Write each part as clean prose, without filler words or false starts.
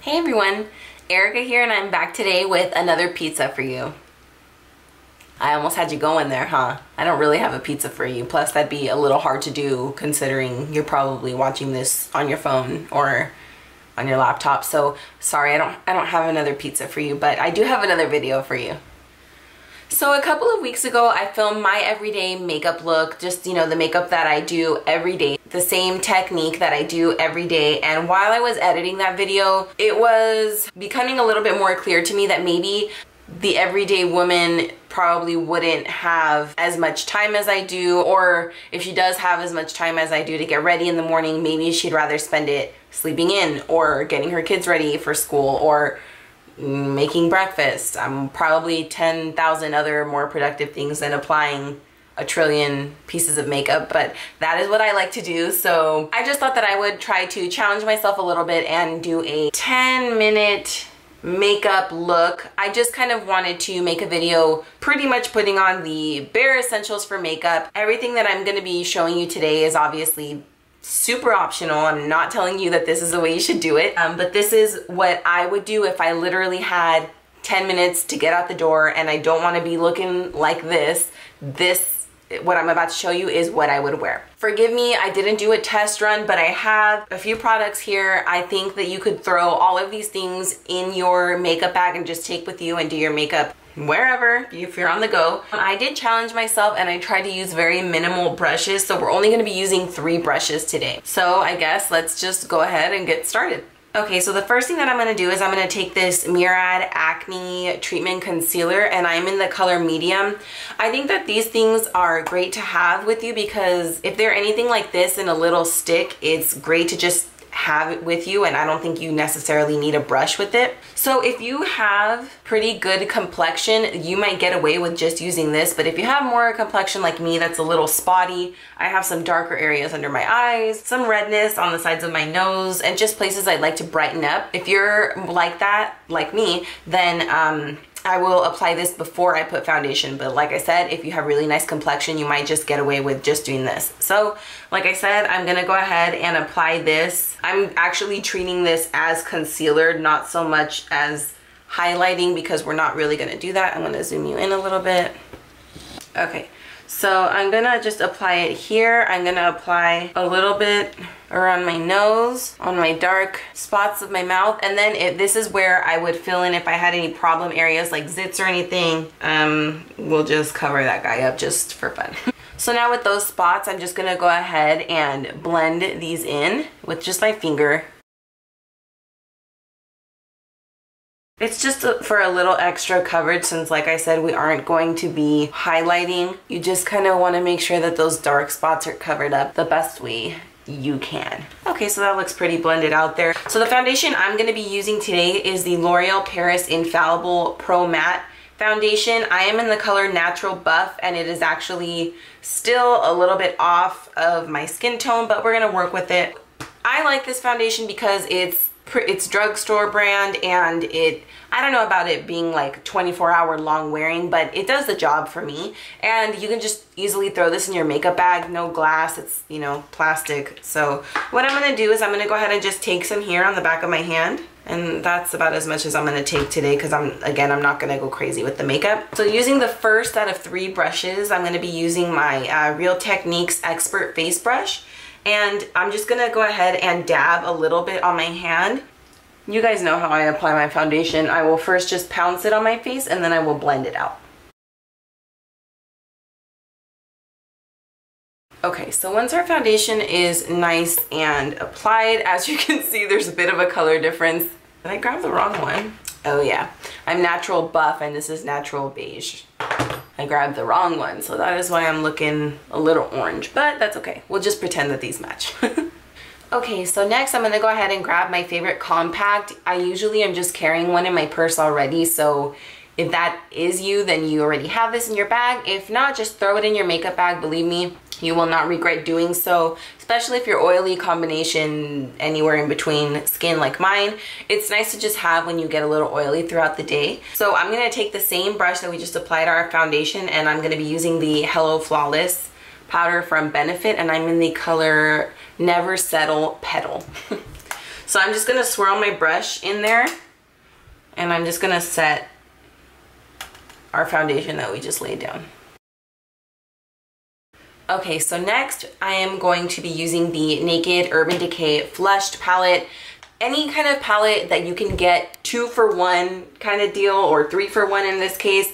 Hey everyone, Erica here and I'm back today with another pizza for you. I almost had you going there, huh? I don't really have a pizza for you, plus that'd be a little hard to do considering you're probably watching this on your phone or on your laptop. So sorry, I don't have another pizza for you, but I do have another video for you. So a couple of weeks ago, I filmed my everyday makeup look, just, you know, the makeup that I do every day, the same technique that I do every day. And while I was editing that video, it was becoming a little bit more clear to me that maybe the everyday woman probably wouldn't have as much time as I do, or if she does have as much time as I do to get ready in the morning, maybe she'd rather spend it sleeping in or getting her kids ready for school or making breakfast. I'm probably 10,000 other more productive things than applying a trillion pieces of makeup, but that is what I like to do. So I just thought that I would try to challenge myself a little bit and do a 10-minute makeup look. I just kind of wanted to make a video pretty much putting on the bare essentials for makeup. Everything that I'm going to be showing you today is obviously super optional. I'm not telling you that this is the way you should do it, but this is what I would do if I literally had 10 minutes to get out the door and I don't want to be looking like this. What I'm about to show you is what I would wear. Forgive me, I didn't do a test run, but I have a few products here. I think that you could throw all of these things in your makeup bag and just take with you and do your makeup wherever, if you're on the go. I did challenge myself and I tried to use very minimal brushes, so we're only going to be using 3 brushes today. So I guess let's just go ahead and get started. Okay, so the first thing that I'm going to do is I'm going to take this Murad Acne Treatment Concealer and I'm in the color medium. I think that these things are great to have with you because if they're anything like this in a little stick, it's great to just have it with you, and I don't think you necessarily need a brush with it. So if you have pretty good complexion, you might get away with just using this, but if you have more complexion like me that's a little spotty, I have some darker areas under my eyes, some redness on the sides of my nose, and just places I'd like to brighten up. If you're like that, like me, then I will apply this before I put foundation, but like I said, if you have really nice complexion, you might just get away with just doing this. So like I said, I'm gonna go ahead and apply this. I'm actually treating this as concealer, not so much as highlighting, because we're not really gonna do that. I'm gonna zoom you in a little bit. Okay, so I'm gonna just apply it here. I'm gonna apply a little bit around my nose, on my dark spots of my mouth, and then this is where I would fill in if I had any problem areas like zits or anything. We'll just cover that guy up just for fun. So now with those spots, I'm just gonna go ahead and blend these in with just my finger. It's just for a little extra coverage since, like I said, we aren't going to be highlighting. You just kind of want to make sure that those dark spots are covered up the best way you can. Okay, so that looks pretty blended out there. So the foundation I'm going to be using today is the L'Oreal Paris Infallible Pro Matte foundation. I am in the color Natural Buff, and it is actually still a little bit off of my skin tone, but we're going to work with it. I like this foundation because it's drugstore brand, and I don't know about it being like 24-hour long wearing, but it does the job for me. And you can just easily throw this in your makeup bag, no glass, it's, you know, plastic. So what I'm gonna do is I'm gonna go ahead and just take some here on the back of my hand. And that's about as much as I'm gonna take today because I'm not gonna go crazy with the makeup. So using the first out of 3 brushes, I'm gonna be using my Real Techniques Expert Face Brush. And I'm just gonna go ahead and dab a little bit on my hand. You guys know how I apply my foundation. I will first just pounce it on my face and then I will blend it out. Okay, so once our foundation is nice and applied, as you can see, there's a bit of a color difference. Did I grab the wrong one? Oh yeah, I'm Natural Buff and this is Natural Beige. I grabbed the wrong one, so that is why I'm looking a little orange, but that's okay. We'll just pretend that these match. Okay, so next I'm gonna go ahead and grab my favorite compact. I usually am just carrying one in my purse already, so if that is you, then you already have this in your bag. If not, just throw it in your makeup bag. Believe me, you will not regret doing so, especially if you're oily combination anywhere in between skin like mine. It's nice to just have when you get a little oily throughout the day. So I'm gonna take the same brush that we just applied our foundation, and I'm gonna be using the Hello Flawless powder from Benefit, and I'm in the color Never Settle Petal. So I'm just gonna swirl my brush in there, and I'm just gonna set our foundation that we just laid down. Okay, so next I am going to be using the Naked Urban Decay Flushed palette. Any kind of palette that you can get 2 for 1 kind of deal, or 3 for 1 in this case,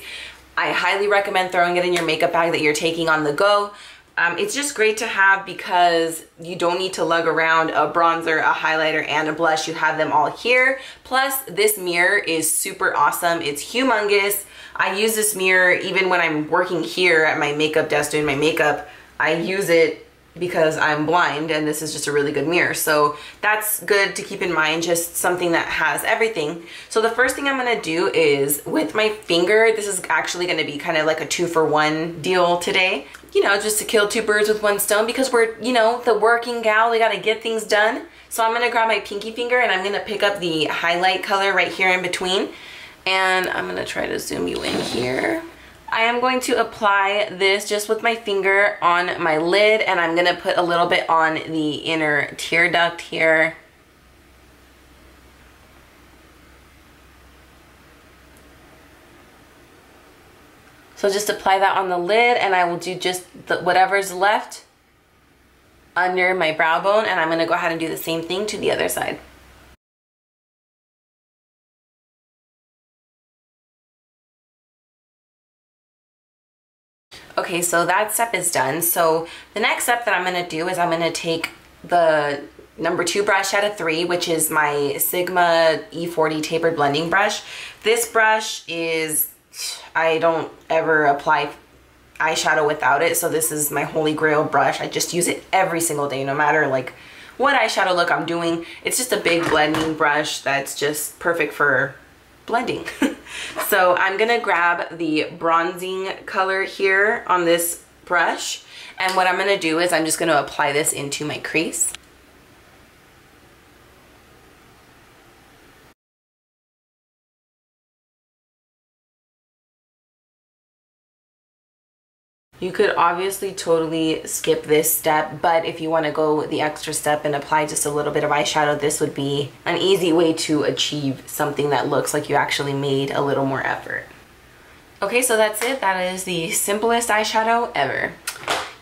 I highly recommend throwing it in your makeup bag that you're taking on the go. It's just great to have because you don't need to lug around a bronzer, a highlighter, and a blush. You have them all here. Plus, this mirror is super awesome. It's humongous. I use this mirror even when I'm working here at my makeup desk doing my makeup. I use it because I'm blind, and this is just a really good mirror. So that's good to keep in mind, just something that has everything. So the first thing I'm gonna do is with my finger, this is actually gonna be kind of like a 2 for 1 deal today. You know, just to kill 2 birds with 1 stone, because we're, you know, the working gal, we gotta get things done. So I'm gonna grab my pinky finger and I'm gonna pick up the highlight color right here in between. And I'm gonna try to zoom you in here. I am going to apply this just with my finger on my lid, and I'm gonna put a little bit on the inner tear duct here. So just apply that on the lid, and I will do just whatever's left under my brow bone, and I'm gonna go ahead and do the same thing to the other side. Okay, so that step is done. So the next step that I'm gonna do is I'm gonna take the number 2 brush out of 3, which is my Sigma E40 tapered blending brush. This brush is, I don't ever apply eyeshadow without it, so this is my holy grail brush. I just use it every single day, no matter like what eyeshadow look I'm doing. It's just a big blending brush that's just perfect for blending. So I'm gonna grab the bronzing color here on this brush, and what I'm gonna do is I'm just gonna apply this into my crease. You could obviously totally skip this step, but if you want to go the extra step and apply just a little bit of eyeshadow, this would be an easy way to achieve something that looks like you actually made a little more effort. Okay, so that's it. That is the simplest eyeshadow ever.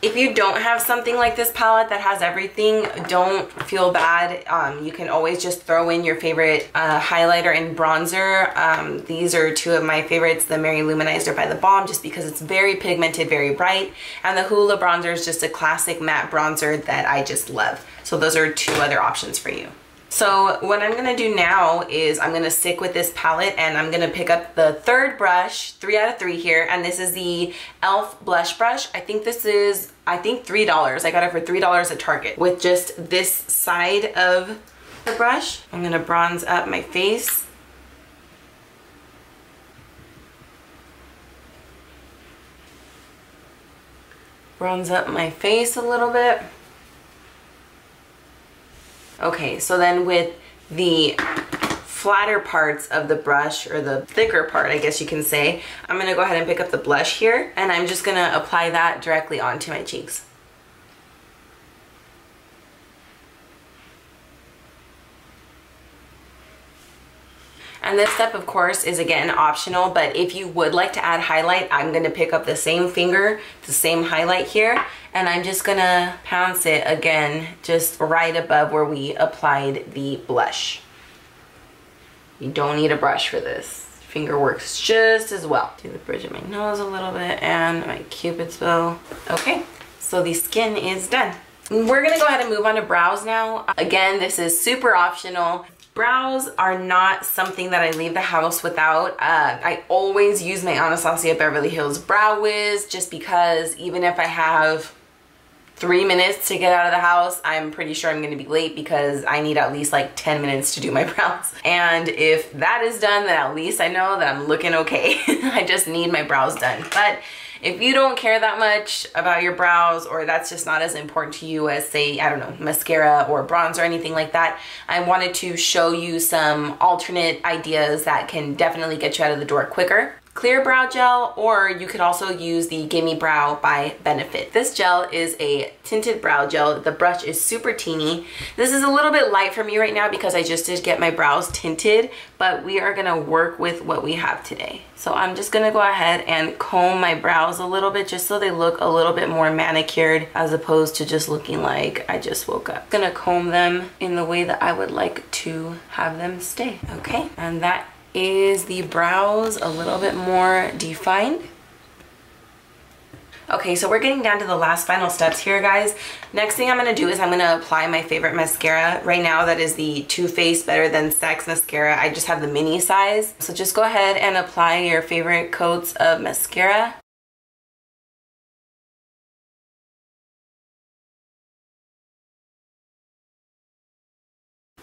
If you don't have something like this palette that has everything, don't feel bad. You can always just throw in your favorite highlighter and bronzer. These are 2 of my favorites, the Mary Luminizer by The Balm, just because it's very pigmented, very bright. And the Hoola bronzer is just a classic matte bronzer that I just love. So those are 2 other options for you. So what I'm gonna do now is I'm gonna stick with this palette, and I'm gonna pick up the 3rd brush, 3 out of 3 here, and this is the e.l.f. blush brush. I think this is, $3. I got it for $3 at Target, with just this side of the brush. I'm gonna bronze up my face. Bronze up my face a little bit. Okay, so then with the flatter parts of the brush, or the thicker part, I guess you can say, I'm gonna go ahead and pick up the blush here, and I'm just gonna apply that directly onto my cheeks. And this step, of course, is again optional, but if you would like to add highlight, I'm gonna pick up the same finger, the same highlight here, and I'm just gonna pounce it again, just right above where we applied the blush. You don't need a brush for this. Finger works just as well. Do the bridge of my nose a little bit and my cupid's bow. Okay, so the skin is done. We're gonna go ahead and move on to brows now. Again, this is super optional. Brows are not something that I leave the house without. I always use my Anastasia Beverly Hills Brow Wiz, just because even if I have 3 minutes to get out of the house, I'm pretty sure I'm gonna be late because I need at least like 10 minutes to do my brows. And if that is done, then at least I know that I'm looking okay. I just need my brows done. But if you don't care that much about your brows, or that's just not as important to you as, say, I don't know, mascara or bronze or anything like that, I wanted to show you some alternate ideas that can definitely get you out of the door quicker. clear brow gel, or you could also use the Gimmie Brow by Benefit. This gel is a tinted brow gel. The brush is super teeny. This is a little bit light for me right now because I just did get my brows tinted, but we are gonna work with what we have today. So I'm just gonna go ahead and comb my brows a little bit just so they look a little bit more manicured as opposed to just looking like I just woke up. I'm gonna comb them in the way that I would like to have them stay. Okay, and that is the brows a little bit more defined. Okay, so we're getting down to the last final steps here, guys. Next thing I'm gonna do is I'm gonna apply my favorite mascara. Right now, that is the Too Faced Better Than Sex mascara. I just have the mini size. So just go ahead and apply your favorite coats of mascara.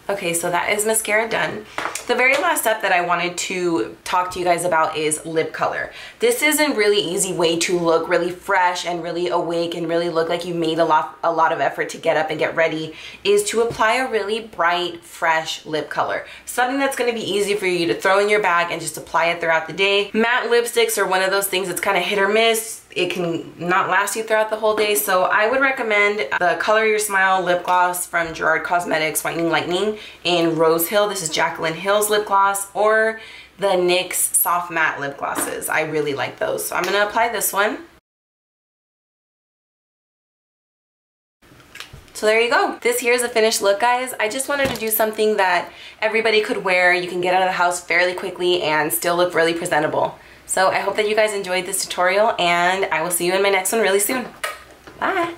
Okay, so that is mascara done. The very last step that I wanted to talk to you guys about is lip color. This is a really easy way to look really fresh and really awake and really look like you made a lot of effort to get up and get ready, is to apply a really bright, fresh lip color. Something that's gonna be easy for you to throw in your bag and just apply it throughout the day. Matte lipsticks are one of those things that's kind of hit or miss. It can not last you throughout the whole day, so I would recommend the Color Your Smile lip gloss from Gerard Cosmetics Whitening Lightning in Rose Hill. This is Jaclyn Hill's lip gloss, or the NYX Soft Matte lip glosses. I really like those. So I'm gonna apply this one. So there you go. This here is a finished look, guys. I just wanted to do something that everybody could wear. You can get out of the house fairly quickly and still look really presentable. So I hope that you guys enjoyed this tutorial, and I will see you in my next one really soon. Bye.